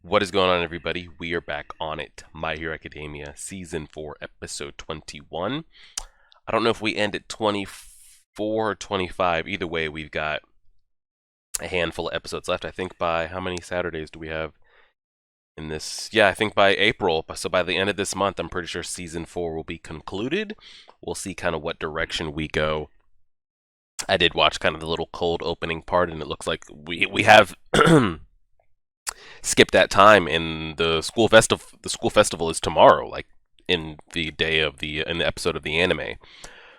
What is going on, everybody? We are back on it. My Hero Academia, Season 4, Episode 21. I don't know if we end at 24 or 25. Either way, we've got a handful of episodes left. I think by how many Saturdays do we have in this? Yeah, I think by April. So by the end of this month, I'm pretty sure Season 4 will be concluded. We'll see kind of what direction we go. I did watch kind of the little cold opening part, and it looks like we have skip that time in the school festival. The school festival is tomorrow, like in the episode of the anime.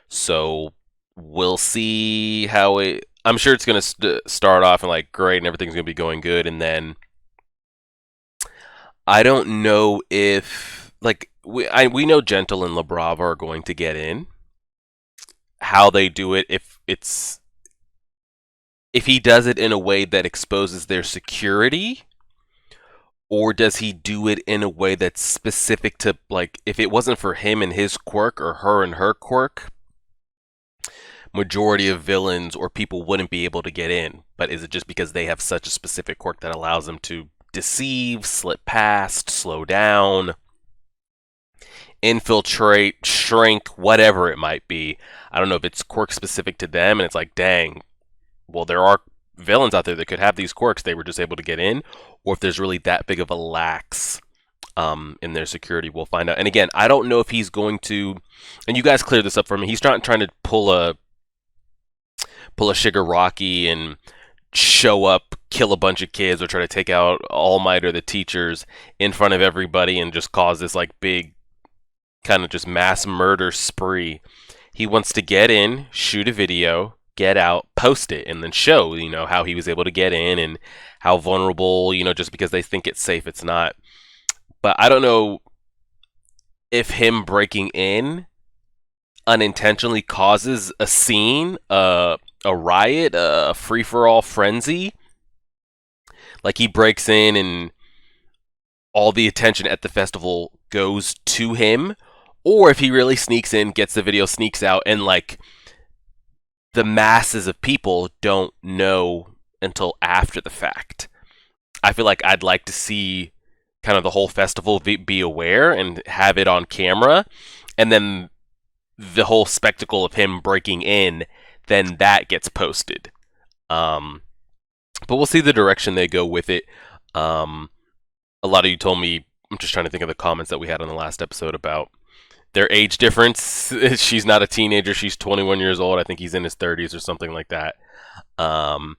So we'll see how it. I'm sure it's gonna start off and like great, and everything's gonna be going good, and then I don't know if like we know Gentle and LeBrava are going to get in. How they do it, if he does it in a way that exposes their security, or does he do it in a way that's specific to, like, if it wasn't for him and his quirk or her and her quirk, majority of villains or people wouldn't be able to get in? But is it just because they have such a specific quirk that allows them to deceive, slip past, slow down, infiltrate, shrink, whatever it might be? I don't know if it's quirk specific to them and it's like, dang, well, there are villains out there that could have these quirks, they were just able to get in, or if there's really that big of a lax in their security. We'll find out. And again, I don't know if he's going to, and you guys clear this up for me, he's not trying to pull a Shigaraki and show up, kill a bunch of kids, or try to take out All Might or the teachers in front of everybody and just cause this like big kind of just mass murder spree. He wants to get in, shoot a video, get out, post it, and then show, how he was able to get in and how vulnerable, just because they think it's safe, it's not. But I don't know if him breaking in unintentionally causes a scene, a riot, a free-for-all frenzy. Like he breaks in and all the attention at the festival goes to him, or if he really sneaks in, gets the video, sneaks out, and like the masses of people don't know until after the fact. I feel like I'd like to see kind of the whole festival be aware and have it on camera, and then the whole spectacle of him breaking in, then that gets posted. But we'll see the direction they go with it. A lot of you told me, I'm just trying to think of the comments that we had on the last episode about their age difference. She's not a teenager. She's 21 years old. I think he's in his 30s or something like that. And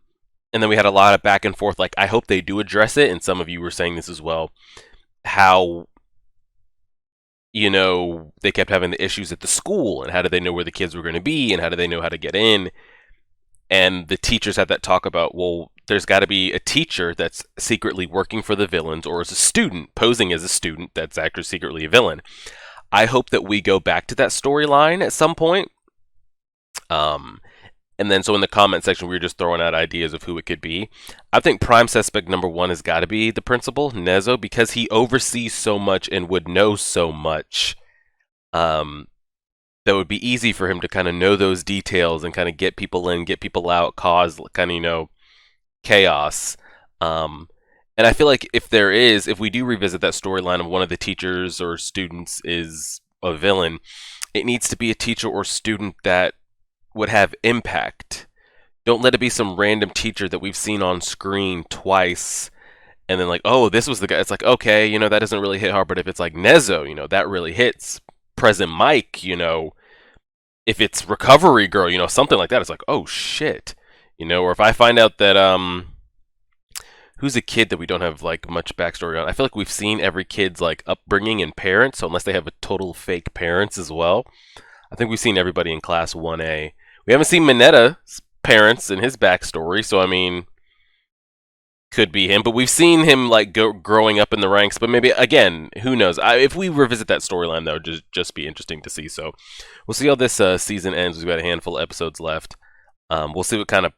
then we had a lot of back and forth. Like, I hope they do address it. And some of you were saying this as well. How, they kept having the issues at the school. And how did they know where the kids were going to be? And how do they know how to get in? And the teachers had that talk about, well, there's got to be a teacher that's secretly working for the villains, or as a student, posing as a student that's actually secretly a villain. I hope that we go back to that storyline at some point. And then so in the comment section, we were just throwing out ideas of who it could be. I think prime suspect number one has got to be the principal, Nezo, because he oversees so much and would know so much. That would be easy for him to kind of know those details and kind of get people in, get people out, cause kind of, chaos. And I feel like if we do revisit that storyline of one of the teachers or students is a villain, it needs to be a teacher or student that would have impact. Don't let it be some random teacher that we've seen on screen twice and then like, oh, this was the guy. It's like, okay, that doesn't really hit hard. But if it's like Nezo, that really hits. Present Mike, if it's Recovery Girl, something like that, it's like, oh shit. Or if I find out that who's a kid that we don't have like much backstory on? I feel like we've seen every kid's like upbringing and parents, so unless they have a total fake parents as well, I think we've seen everybody in class 1A. We haven't seen Minetta's parents and his backstory, so I mean, could be him, but we've seen him like growing up in the ranks. But maybe again, who knows? If we revisit that storyline, that would just be interesting to see. So we'll see how this season ends. We've got a handful of episodes left. We'll see what kind of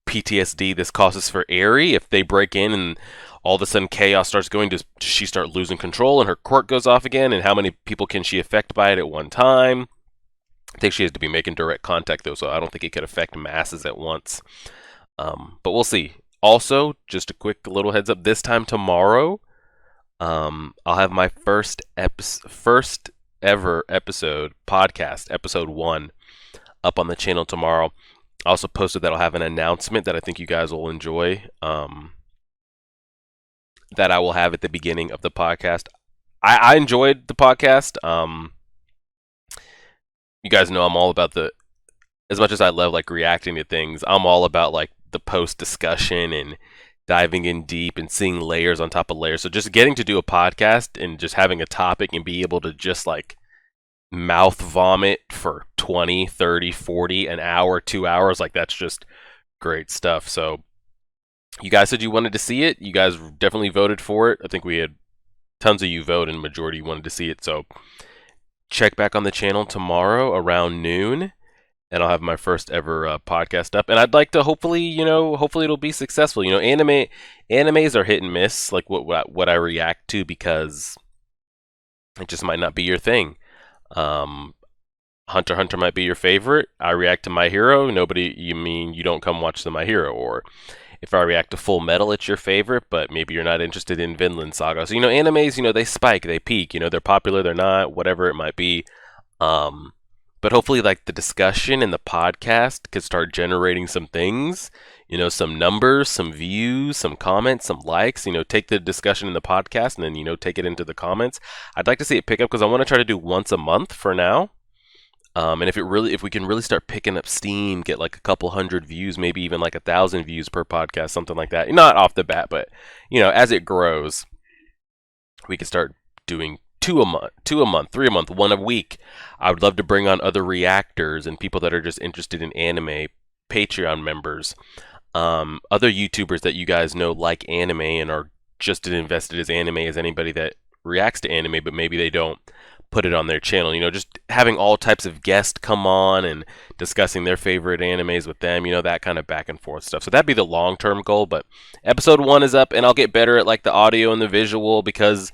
PTSD this causes for Aerie if they break in and all of a sudden chaos starts going. Does she start losing control and her quirk goes off again? And how many people can she affect by it at one time? I think she has to be making direct contact though, so I don't think it could affect masses at once. But we'll see. Also, just a quick little heads up, this time tomorrow, I'll have my first ever episode podcast, episode 1, up on the channel tomorrow. I also posted that I'll have an announcement that I think you guys will enjoy. That I will have at the beginning of the podcast. I enjoyed the podcast. You guys know I'm all about the, as much as I love like reacting to things, I'm all about like the post discussion and diving in deep and seeing layers on top of layers. So just getting to do a podcast and just having a topic and be able to just like mouth vomit for 20, 30, 40, an hour, 2 hours, like that's just great stuff. So you guys said you wanted to see it. You guys definitely voted for it. I think we had tons of you vote and majority wanted to see it. So check back on the channel tomorrow around noon and I'll have my first ever podcast up. And I'd like to hopefully, hopefully it'll be successful. Animes are hit and miss, like what I react to, because it just might not be your thing. Hunter x Hunter might be your favorite. I react to My Hero. Nobody, you mean you don't come watch the My Hero? Or if I react to Full Metal, it's your favorite, but maybe you're not interested in Vinland Saga. So animes, they spike, they peak. They're popular, they're not, whatever it might be. But hopefully, like the discussion and the podcast could start generating some things. Some numbers, some views, some comments, some likes. Take the discussion in the podcast and then take it into the comments. I'd like to see it pick up because I want to try to do once a month for now. And if we can really start picking up steam, get like a couple hundred views, maybe even like 1,000 views per podcast, something like that. Not off the bat, but as it grows, we can start doing two a month, 3 a month, 1 a week. I would love to bring on other reactors and people that are just interested in anime, Patreon members, other YouTubers that you guys know like anime and are just as invested as anime as anybody that reacts to anime, but maybe they don't put it on their channel. Just having all types of guests come on and discussing their favorite animes with them, that kind of back and forth stuff. So that'd be the long-term goal, but episode 1 is up and I'll get better at like the audio and the visual, because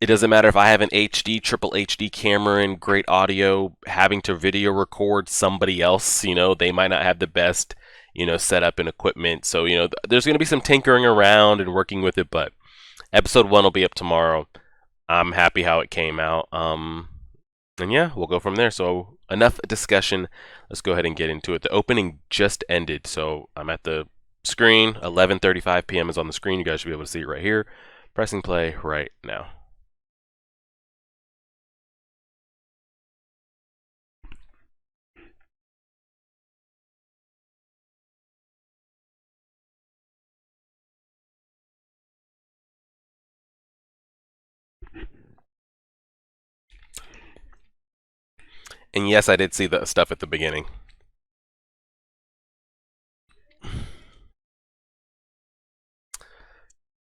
it doesn't matter if I have an HD, triple HD camera and great audio, having to video record somebody else, they might not have the best, setup and equipment. So, there's going to be some tinkering around and working with it, but episode 1 will be up tomorrow. I'm happy how it came out. And yeah, we'll go from there. So enough discussion. Let's go ahead and get into it. The opening just ended, so I'm at the screen. 11:35 p.m. is on the screen. You guys should be able to see it right here. Pressing play right now. And yes, I did see the stuff at the beginning.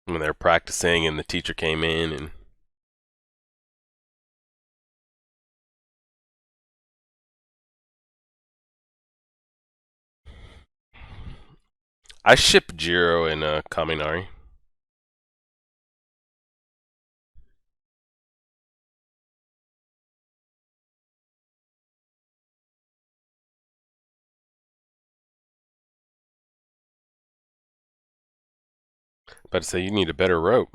When they were practicing and the teacher came in and... I ship Jiro and Kaminari. About to say, you need a better rope.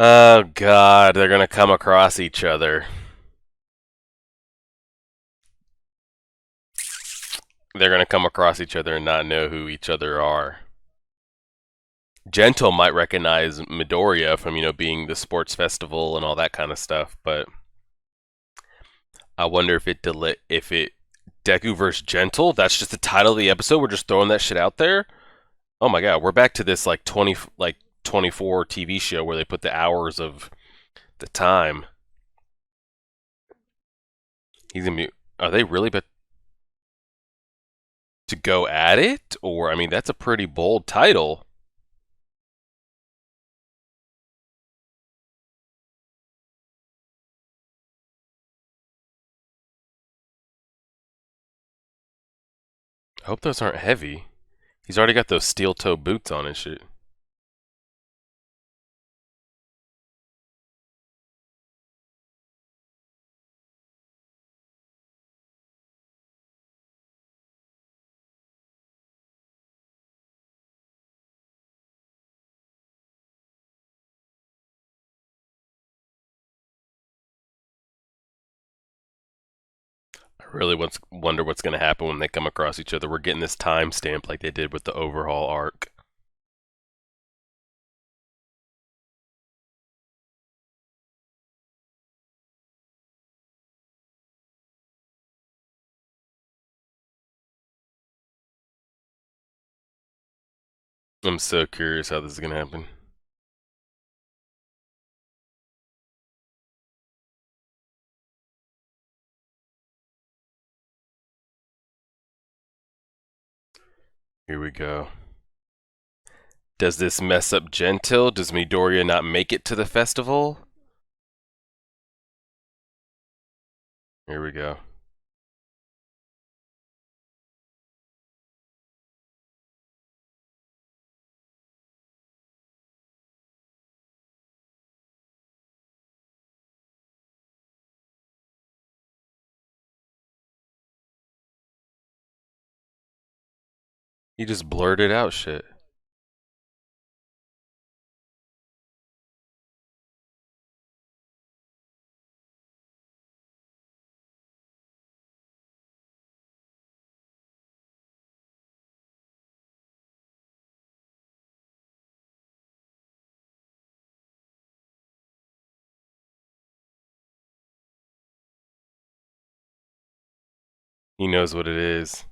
Oh god, they're gonna come across each other. They're gonna come across each other and not know who each other are. Gentle might recognize Midoriya from, being the sports festival and all that kind of stuff, but I wonder if it Deku versus Gentle. That's just the title of the episode. We're just throwing that shit out there. Oh my god, we're back to this like 24 TV show where they put the hours of the time. He's gonna be. Are they really but to go at it? Or I mean, that's a pretty bold title. I hope those aren't heavy. He's already got those steel toe boots on and shit. I really wonder what's going to happen when they come across each other. We're getting this timestamp like they did with the overhaul arc. I'm so curious how this is going to happen. Here we go. Does this mess up Gentil? Does Midoriya not make it to the festival? Here we go. He just blurted out shit. He knows what it is.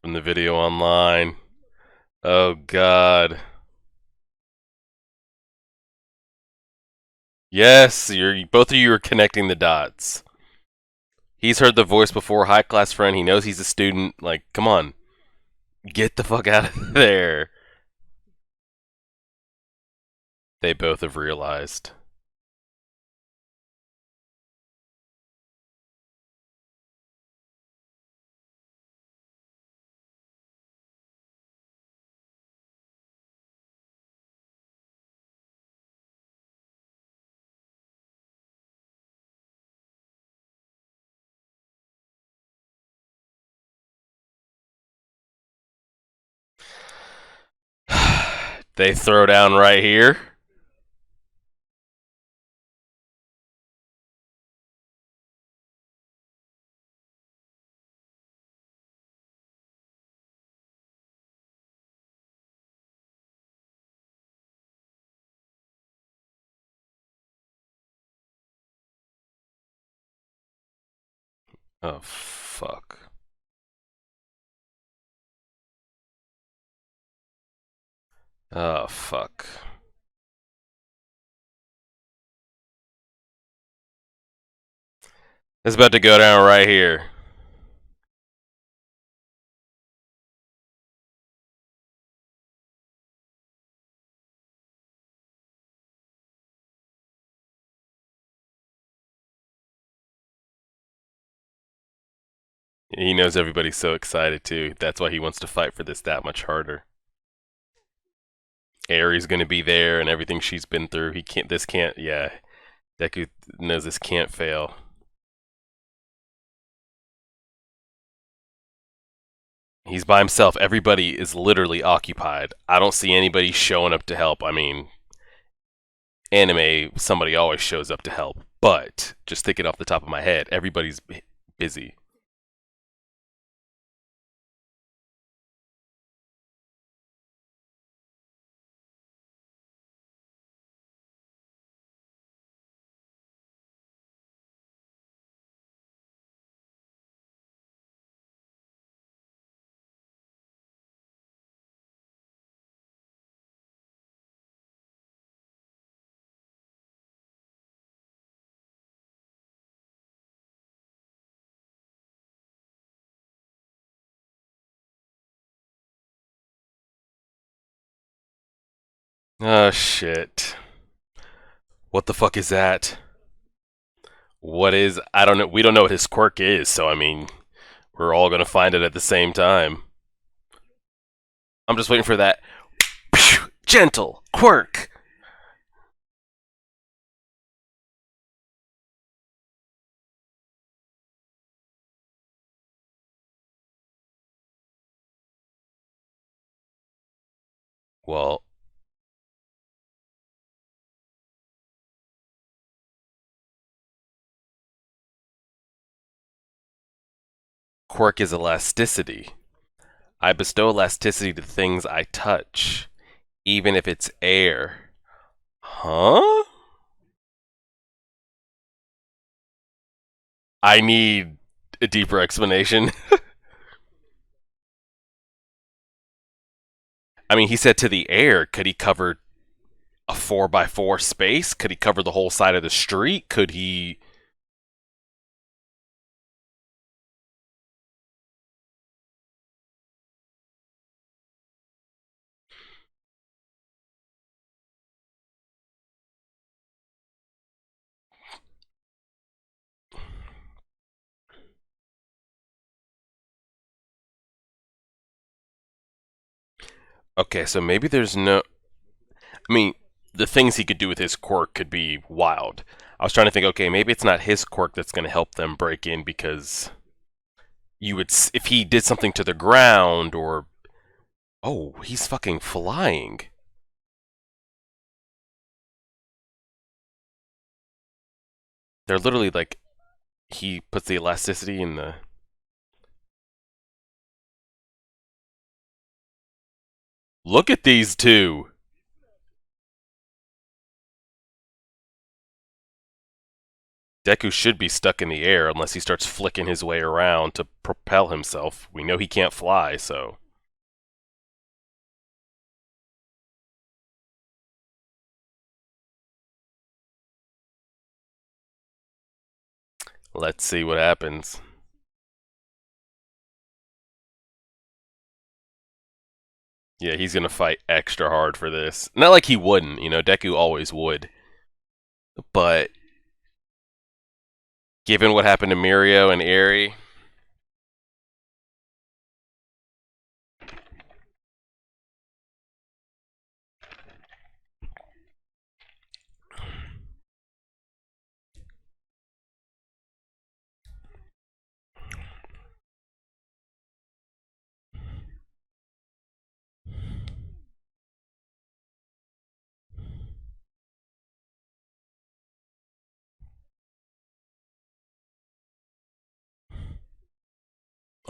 From the video online. Oh god. Yes, you're both of you are connecting the dots. He's heard the voice before, high class friend. He knows he's a student. Like, come on, get the fuck out of there. They both have realized. They throw down right here. Oh fuck. Oh fuck. It's about to go down right here. He knows everybody's so excited too. That's why he wants to fight for this that much harder. Aries gonna be there and everything she's been through. He can't. This can't. Yeah, Deku knows this can't fail. He's by himself. Everybody is literally occupied. I don't see anybody showing up to help. I mean, anime, somebody always shows up to help. But just thinking off the top of my head, everybody's busy. Oh shit. What the fuck is that? What is? I don't know. We don't know what his quirk is, so I mean, we're all gonna find it at the same time. I'm just waiting for that gentle quirk. Well, quirk is elasticity. I bestow elasticity to things I touch, even if it's air. Huh? I need a deeper explanation. I mean, he said to the air. Could he cover a 4x4 space? Could he cover the whole side of the street? Could he? Okay, so maybe there's no. I mean, the things he could do with his quirk could be wild. I was trying to think, okay, maybe it's not his quirk that's going to help them break in because you would, if he did something to the ground or, oh, he's fucking flying. They're literally like, he puts the elasticity in the. Look at these two. Deku should be stuck in the air unless he starts flicking his way around to propel himself. We know he can't fly, so. Let's see what happens. Yeah, he's gonna fight extra hard for this. Not like he wouldn't, Deku always would. But given what happened to Mirio and Eri,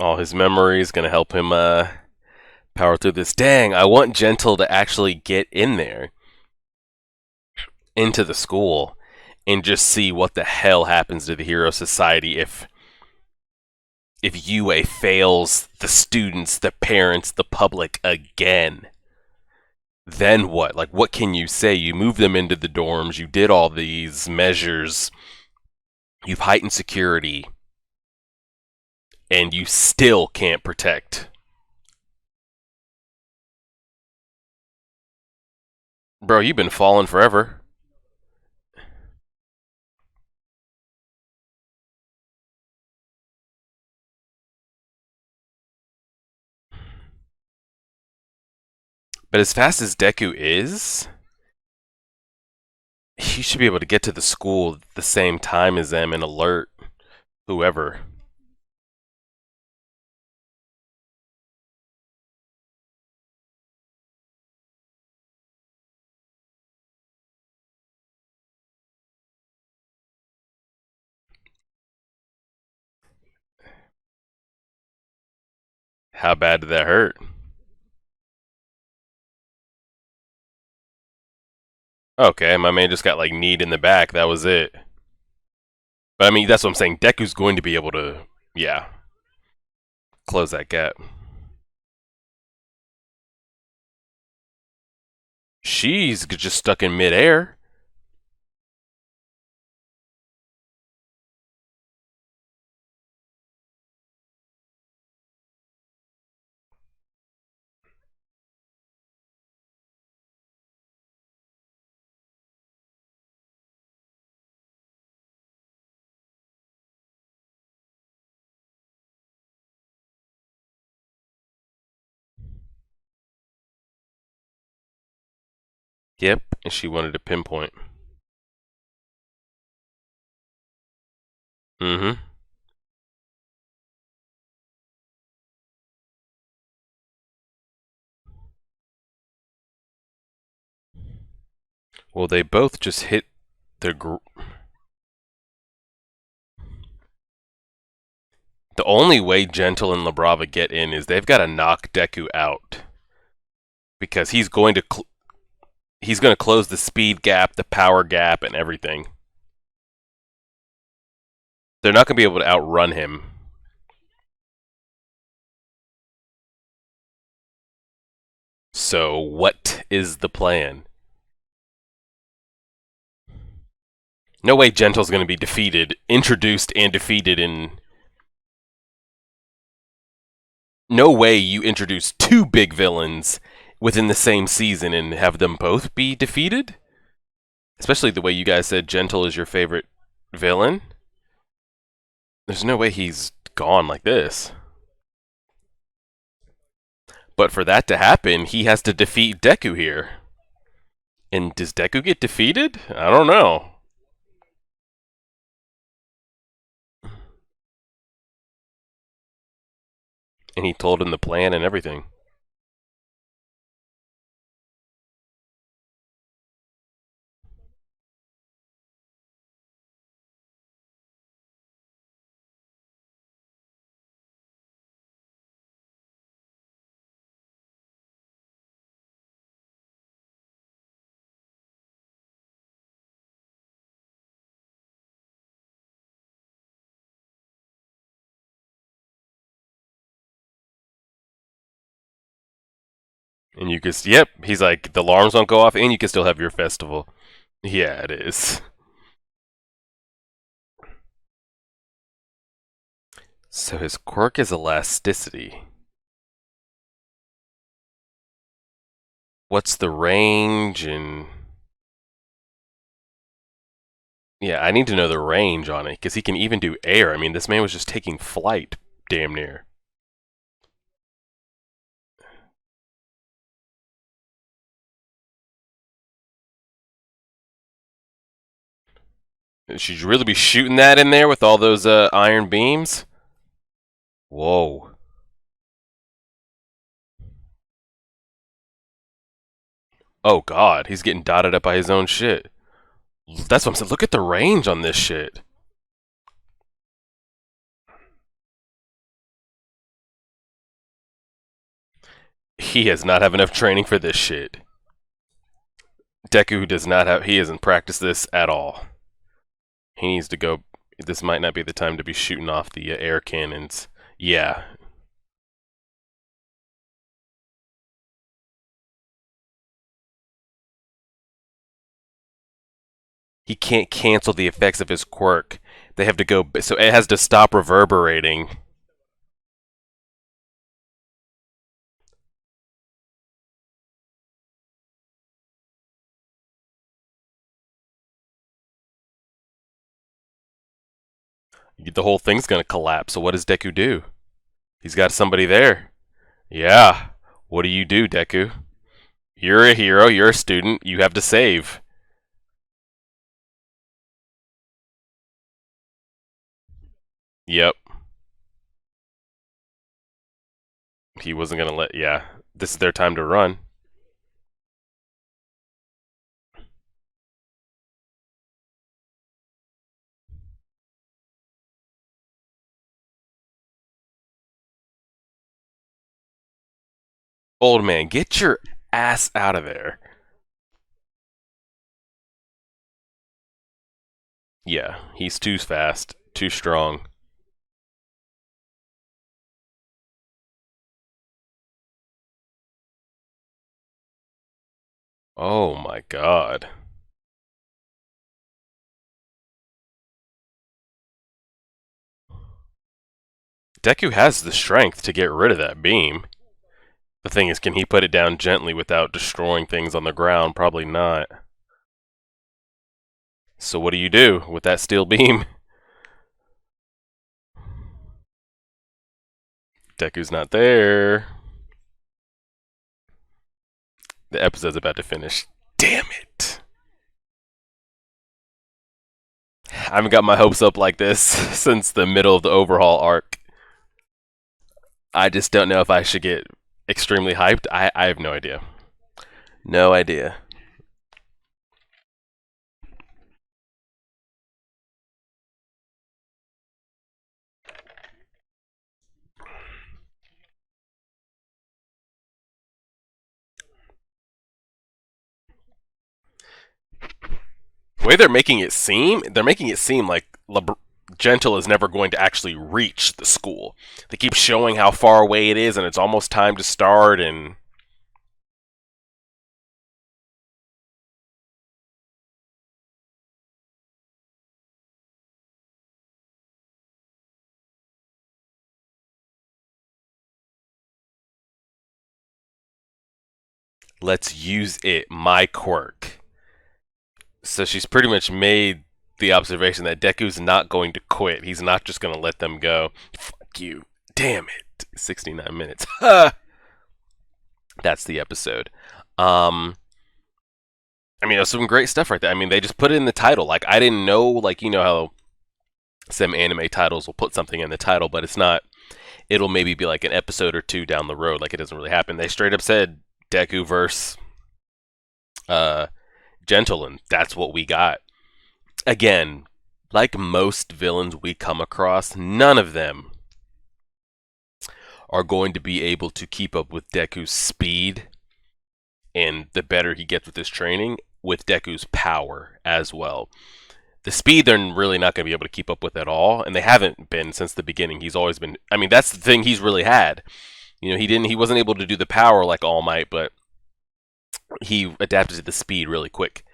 all his memories gonna help him power through this. Dang, I want Gentle to actually get in there into the school and just see what the hell happens to the Hero Society if UA fails the students, the parents, the public again. Then what? Like, what can you say? You move them into the dorms, you did all these measures, you've heightened security, and you still can't protect. Bro, you've been falling forever. But as fast as Deku is, he should be able to get to the school at the same time as them and alert whoever. How bad did that hurt? Okay, my man just got like kneed in the back. That was it. But I mean, that's what I'm saying. Deku's going to be able to, yeah, close that gap. She's just stuck in midair. Yep, and she wanted to pinpoint. Mm-hmm. Well, they both just hit the the only way Gentle and Labrava get in is they've got to knock Deku out because he's going to close the speed gap, the power gap, and everything. They're not going to be able to outrun him. So, what is the plan? No way Gentle's going to be defeated, introduced and defeated in. No way you introduce two big villains within the same season and have them both be defeated? Especially the way you guys said Gentle is your favorite villain. There's no way he's gone like this. But for that to happen, he has to defeat Deku here. And does Deku get defeated? I don't know. And he told him the plan and everything. And you can, yep, he's like, the alarms won't go off and you can still have your festival. Yeah, it is. So his quirk is elasticity. What's the range and... Yeah, I need to know the range on it, because he can even do air. I mean, this man was just taking flight, damn near. Should you really be shooting that in there with all those iron beams? Whoa. Oh god, he's getting dotted up by his own shit. That's what I'm saying. Look at the range on this shit. He does not have enough training for this shit. Deku does not have. He hasn't practiced this at all. He needs to go. This might not be the time to be shooting off the air cannons. Yeah. He can't cancel the effects of his quirk. They have to go. So it has to stop reverberating. The whole thing's gonna collapse. So what does Deku do? He's got somebody there. Yeah. What do you do, Deku? You're a hero. You're a student. You have to save. Yep. He wasn't gonna let. Yeah. This is their time to run. Old man, get your ass out of there. Yeah, he's too fast, too strong. Oh my god. Deku has the strength to get rid of that beam. The thing is, can he put it down gently without destroying things on the ground? Probably not. So what do you do with that steel beam? Deku's not there. The episode's about to finish. Damn it. I haven't got my hopes up like this since the middle of the overhaul arc. I just don't know if I should get extremely hyped. I have no idea. No idea. The way they're making it seem like Gentle is never going to actually reach the school. They keep showing how far away it is, and it's almost time to start, and let's use it, my quirk. So she's pretty much made the observation that Deku's not going to quit. He's not just going to let them go. Fuck you. Damn it. 69 minutes. That's the episode. I mean, there's some great stuff right there. I mean, they just put it in the title. Like, I didn't know, like, you know how some anime titles will put something in the title, but it's not. It'll maybe be like an episode or two down the road. Like, it doesn't really happen. They straight up said Deku versus Gentle, and that's what we got. Again, like most villains we come across, none of them are going to be able to keep up with Deku's speed, and the better he gets with his training, with Deku's power as well. The speed they're really not going to be able to keep up with at all, and they haven't been since the beginning. He's always been. I mean, that's the thing he's really had. You know, he wasn't able to do the power like All Might, but he adapted to the speed really quick.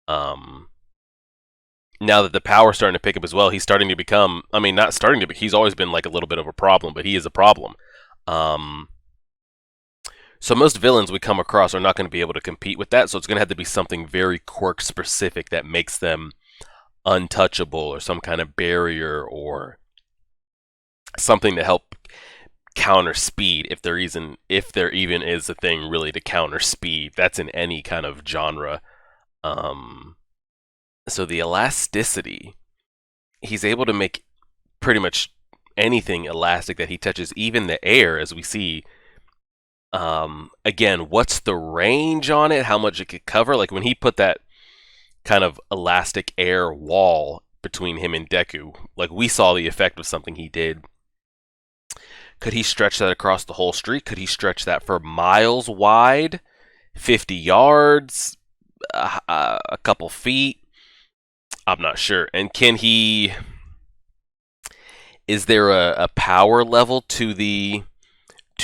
Now that the power's starting to pick up as well, he's starting to become. I mean, not starting to, but he's always been like a little bit of a problem, but he is a problem. So most villains we come across are not going to be able to compete with that. So it's going to have to be something very quirk specific that makes them untouchable, or some kind of barrier, or something to help counter speed, if there even is a thing really to counter speed. That's in any kind of genre. So the elasticity, he's able to make pretty much anything elastic that he touches, even the air, as we see. Again, what's the range on it? How much it could cover? Like when he put that kind of elastic air wall between him and Deku, like we saw the effect of something he did. Could he stretch that across the whole street? Could he stretch that for miles wide? 50 yards? A couple feet? I'm not sure. And is there a power level to the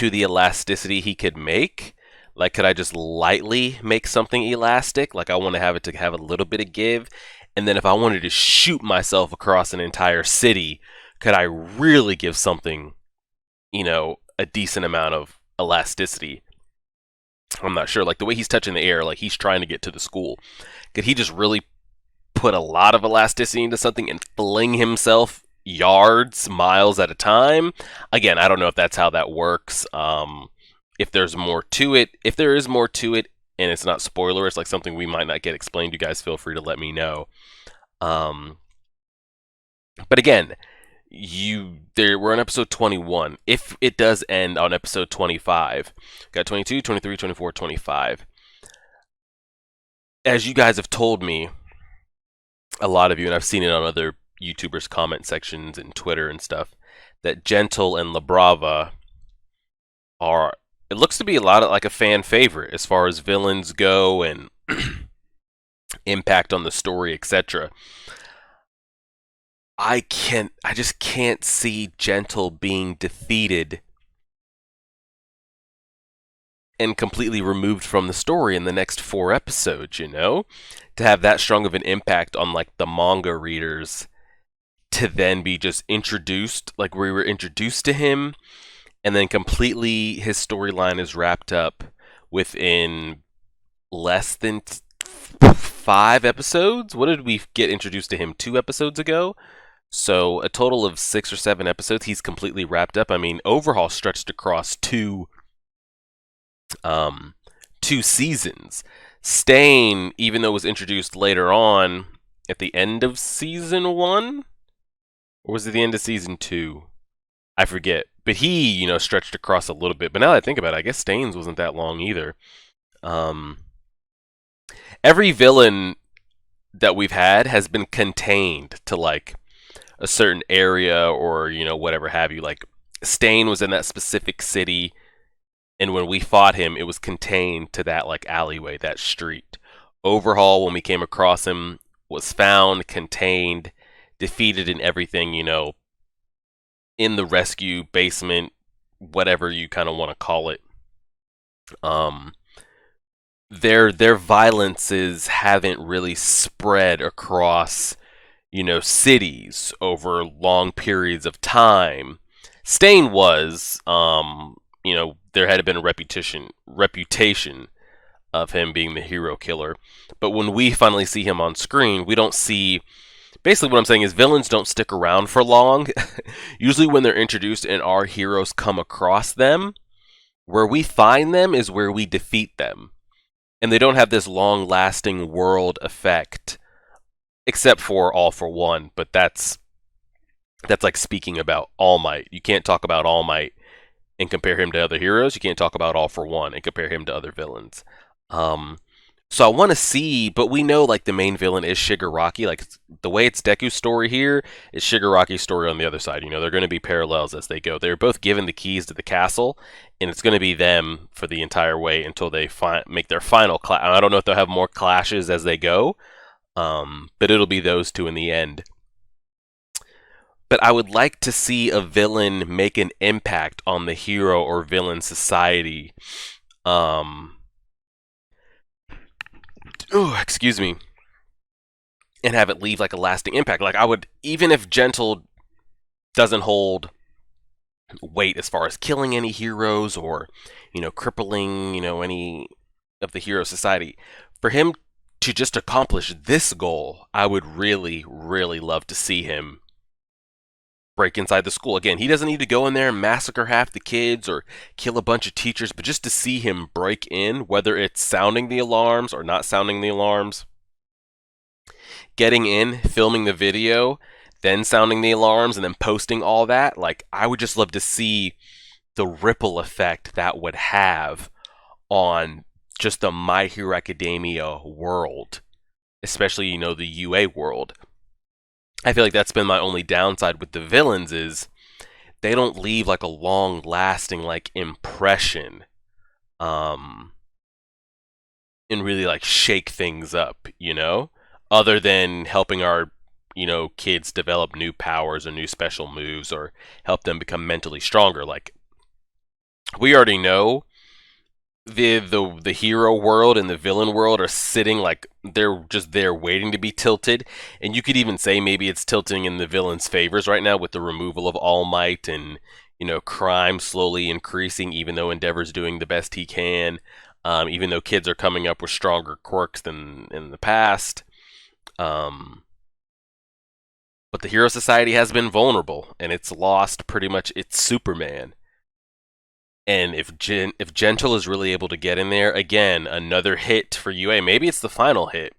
elasticity he could make? Like, could I just lightly make something elastic? Like, I want to have it to have a little bit of give. And then if I wanted to shoot myself across an entire city, could I really give something, you know, a decent amount of elasticity? I'm not sure. Like, the way he's touching the air, like he's trying to get to the school. Could he just really put a lot of elasticity into something and fling himself yards, miles at a time? Again, I don't know if that's how that works. If there's more to it, if there is more to it, and it's not spoiler, it's like something we might not get explained, you guys feel free to let me know. But again, we're on episode 21. If it does end on episode 25, got 22, 23, 24, 25. As you guys have told me, a lot of you, and I've seen it on other YouTubers' comment sections and Twitter and stuff, that Gentle and La Brava are, it looks to be a lot of like a fan favorite as far as villains go and impact on the story, etc. I just can't see Gentle being defeated and completely removed from the story in the next 4 episodes, you know? To have that strong of an impact on like the manga readers, to then be just introduced, like we were introduced to him, and then completely his storyline is wrapped up within less than 5 episodes. What did we get introduced to him 2 episodes ago? So a total of 6 or 7 episodes, he's completely wrapped up. I mean, Overhaul stretched across 2 seasons. Stain, even though it was introduced later on at the end of season 1, or was it the end of season 2? I forget. But he, stretched across a little bit. But now that I think about it, I guess Stains wasn't that long either. Um, every villain that we've had has been contained to like a certain area or, whatever have you. Like Stain was in that specific city, and when we fought him, it was contained to that like alleyway, that street. Overhaul, when we came across him, was found, contained, defeated, and everything, in the rescue basement, whatever you kind of want to call it. Um, their violences haven't really spread across, cities over long periods of time. Stain was, there had been a reputation of him being the hero killer, but when we finally see him on screen, we don't see. Basically, what I'm saying is villains don't stick around for long. Usually, when they're introduced and our heroes come across them, where we find them is where we defeat them. And they don't have this long lasting world effect, except for All for One, but that's like speaking about All Might. You can't talk about All Might and compare him to other heroes. You can't talk about All for One and compare him to other villains. So I want to see, but we know like the main villain is Shigaraki. Like the way it's Deku's story here is Shigaraki's story on the other side. They're going to be parallels as they go. They're both given the keys to the castle, and it's going to be them for the entire way until they make their final clash. I don't know if they'll have more clashes as they go, but it'll be those two in the end. But I would like to see a villain make an impact on the hero or villain society. Excuse me, and have it leave like a lasting impact. Like I would, even if Gentle doesn't hold weight as far as killing any heroes or, crippling, any of the hero society, for him to just accomplish this goal, I would really, really love to see him break inside the school. Again, he doesn't need to go in there and massacre half the kids or kill a bunch of teachers, but just to see him break in, whether it's sounding the alarms or not sounding the alarms, getting in, filming the video, then sounding the alarms, and then posting all that. Like, I would just love to see the ripple effect that would have on just the My Hero Academia world, especially, the UA world. I feel like that's been my only downside with the villains is they don't leave like a long lasting like impression and really like shake things up, other than helping our kids develop new powers or new special moves or help them become mentally stronger. Like we already know the hero world and the villain world are sitting like they're just there waiting to be tilted, and you could even say maybe it's tilting in the villain's favors right now with the removal of All Might and crime slowly increasing, even though Endeavor's doing the best he can, even though kids are coming up with stronger quirks than in the past. But the Hero Society has been vulnerable, and it's lost pretty much its Superman. And if Gentle is really able to get in there, again, another hit for UA. Maybe it's the final hit.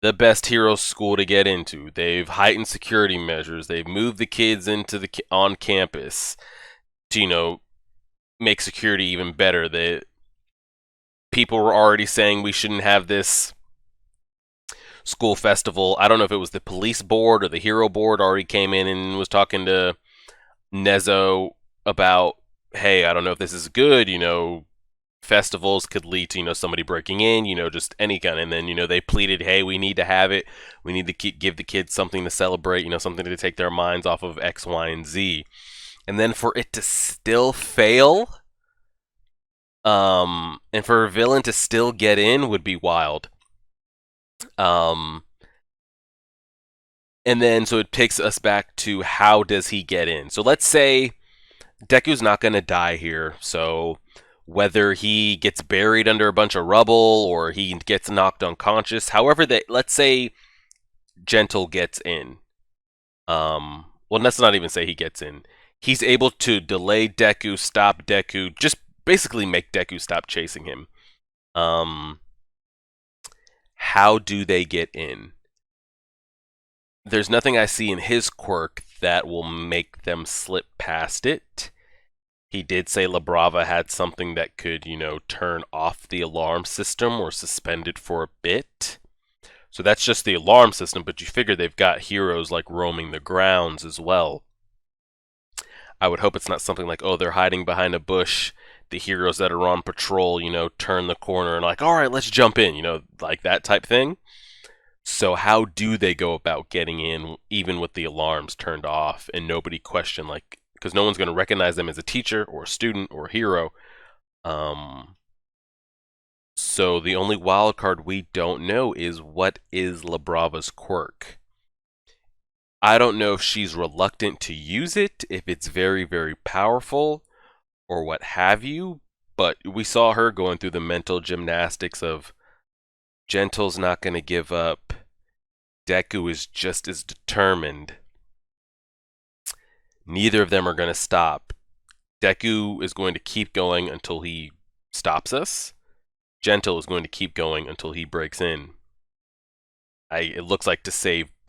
The best hero school to get into. They've heightened security measures. They've moved the kids into on campus to, make security even better. People were already saying we shouldn't have this school festival. I don't know if it was the police board or the hero board already came in and was talking to Nezo about, hey, I don't know if this is good, festivals could lead to, somebody breaking in, just any kind. And then, they pleaded, hey, we need to have it. We need to give the kids something to celebrate, something to take their minds off of X, Y, and Z. And then for it to still fail, and for a villain to still get in would be wild. And then, so it takes us back to how does he get in? So let's say Deku's not going to die here, so whether he gets buried under a bunch of rubble or he gets knocked unconscious, however let's say Gentle gets in. Well, let's not even say he gets in. He's able to delay Deku, stop Deku, just basically make Deku stop chasing him. How do they get in? There's nothing I see in his quirk that will make them slip past it. He did say La Brava had something that could, turn off the alarm system or suspend it for a bit. So that's just the alarm system, but you figure they've got heroes like roaming the grounds as well. I would hope it's not something like, oh, they're hiding behind a bush. The heroes that are on patrol, turn the corner and like, all right, let's jump in, like that type thing. So how do they go about getting in, even with the alarms turned off and nobody questioned, like, because no one's going to recognize them as a teacher or a student or a hero. So the only wild card we don't know is what is La Brava's quirk. I don't know if she's reluctant to use it, if it's very, very powerful, or what have you, but we saw her going through the mental gymnastics of Gentle's not going to give up. Deku is just as determined. Neither of them are going to stop. Deku is going to keep going until he stops us. Gentle is going to keep going until he breaks in. It looks like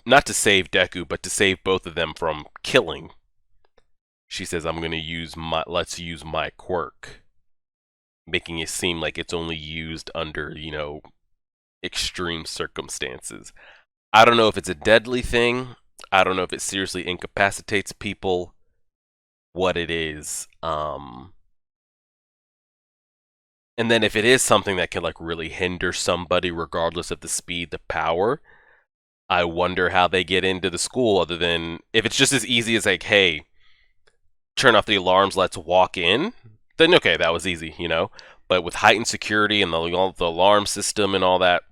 not to save Deku, but to save both of them from killing. She says, let's use my quirk. Making it seem like it's only used under, extreme circumstances. I don't know if it's a deadly thing. I don't know if it seriously incapacitates people. What it is. And then if it is something that can like really hinder somebody regardless of the speed, the power, I wonder how they get into the school other than if it's just as easy as like, hey, turn off the alarms, let's walk in, then okay, that was easy, But with heightened security and the alarm system and all that,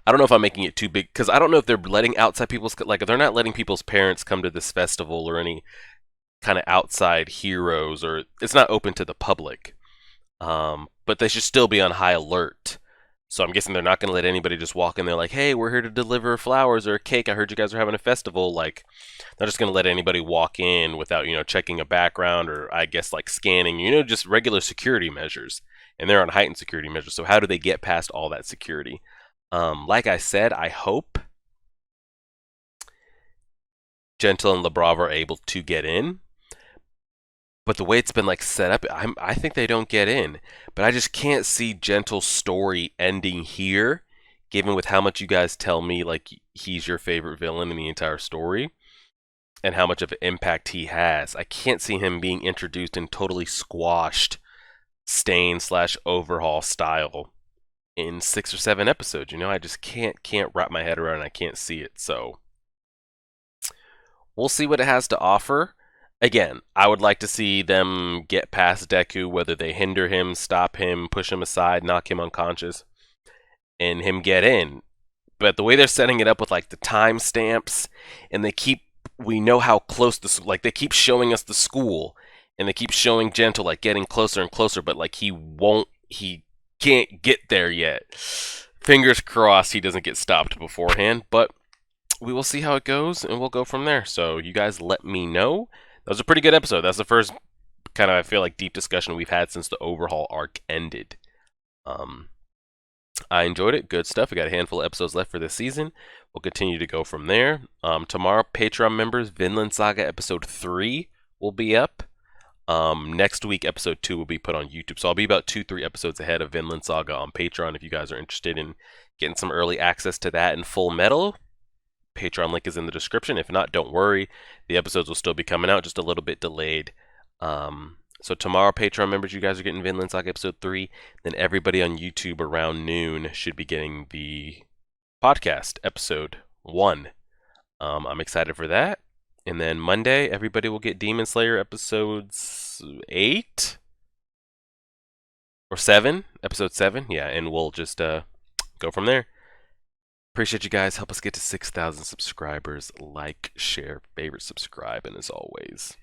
I don't know if I'm making it too big, because I don't know if they're letting outside people's, like, they're not letting people's parents come to this festival or any kind of outside heroes, or it's not open to the public. But they should still be on high alert. So I'm guessing they're not going to let anybody just walk in there like, hey, we're here to deliver flowers or a cake. I heard you guys are having a festival. Like, they're just going to let anybody walk in without, checking a background or I guess like scanning, just regular security measures. And they're on heightened security measures. So how do they get past all that security? Like I said, I hope Gentle and La Brava are able to get in. But the way it's been like set up, I think they don't get in. But I just can't see Gentle's story ending here, given with how much you guys tell me like he's your favorite villain in the entire story, and how much of an impact he has. I can't see him being introduced and totally squashed, Stain/Overhaul style in 6 or 7 episodes. I just can't wrap my head around it. I can't see it. So we'll see what it has to offer. Again, I would like to see them get past Deku, whether they hinder him, stop him, push him aside, knock him unconscious, and him get in. But the way they're setting it up with like the timestamps, and we know how close like they keep showing us the school, and they keep showing Gentle like getting closer and closer, but like he can't get there yet. Fingers crossed he doesn't get stopped beforehand, but we will see how it goes, and we'll go from there. So you guys let me know. That was a pretty good episode. That's the first kind of, I feel like, deep discussion we've had since the Overhaul arc ended. I enjoyed it. Good stuff. We got a handful of episodes left for this season. We'll continue to go from there. Tomorrow, Patreon members, Vinland Saga episode 3 will be up. Next week, episode 2 will be put on YouTube. So I'll be about 2-3 episodes ahead of Vinland Saga on Patreon if you guys are interested in getting some early access to that in Full Metal. Patreon link is in the description. If not, don't worry. The episodes will still be coming out, just a little bit delayed. So tomorrow, Patreon members, you guys are getting Vinland Saga episode 3. Then everybody on YouTube around noon should be getting the podcast episode 1. I'm excited for that. And then Monday, everybody will get Demon Slayer episodes 8 or 7. Episode 7, yeah, and we'll just go from there. Appreciate you guys. Help us get to 6,000 subscribers. Like, share, favorite, subscribe, and as always,